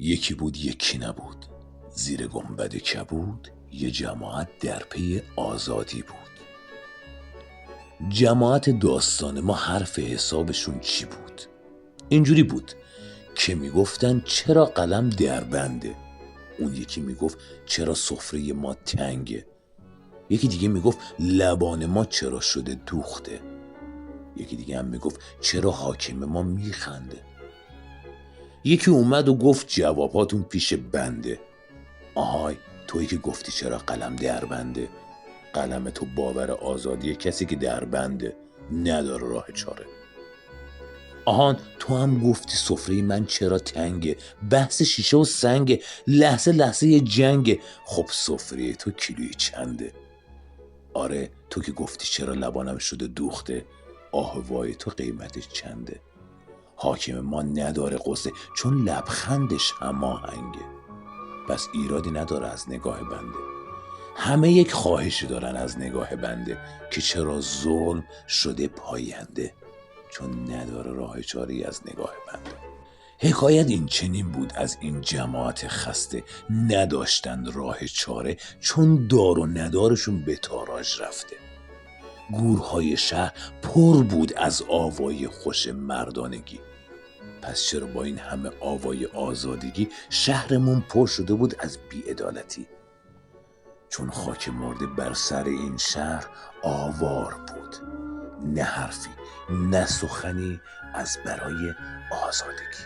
یکی بود یکی نبود، زیر گنبد کبود یه جماعت در پی آزادی بود. جماعت داستان ما حرف حسابشون چی بود؟ اینجوری بود که میگفتن چرا قلم دربنده، اون یکی میگفت چرا سفره ما تنگه، یکی دیگه میگفت لبان ما چرا شده دوخته، یکی دیگه هم میگفت چرا حاکم ما میخنده. یکی اومد و گفت جواباتون پیش بنده. آهای تویی که گفتی چرا قلم دربنده، قلم تو باور آزادی کسی که دربنده، نداره راه چاره. آهان تو هم گفتی سفره من چرا تنگه، بحث شیشه و سنگه، لحظه لحظه یه جنگه، خب سفره تو کیلویی چنده. آره تو که گفتی چرا لبانم شده دوخته، آهوای تو قیمتش چنده. حاکم ما نداره قصه چون لبخندش هماهنگه، پس ایرادی نداره از نگاه بنده. همه یک خواهشی دارن از نگاه بنده که چرا ظلم شده پاینده، چون نداره راه چاره‌ای از نگاه بنده. حکایت این چنین بود از این جماعت خسته، نداشتند راه چاره چون دار و ندارشون به تاراج رفته. گورهای شهر پر بود از آوای خوش مردانگی، پس چرا با این همه آوای آزادگی شهرمون پر شده بود از بی‌عدالتی؟ چون خاک مرده بر سر این شهر آوار بود، نه حرفی نه سخنی از برای آزادگی.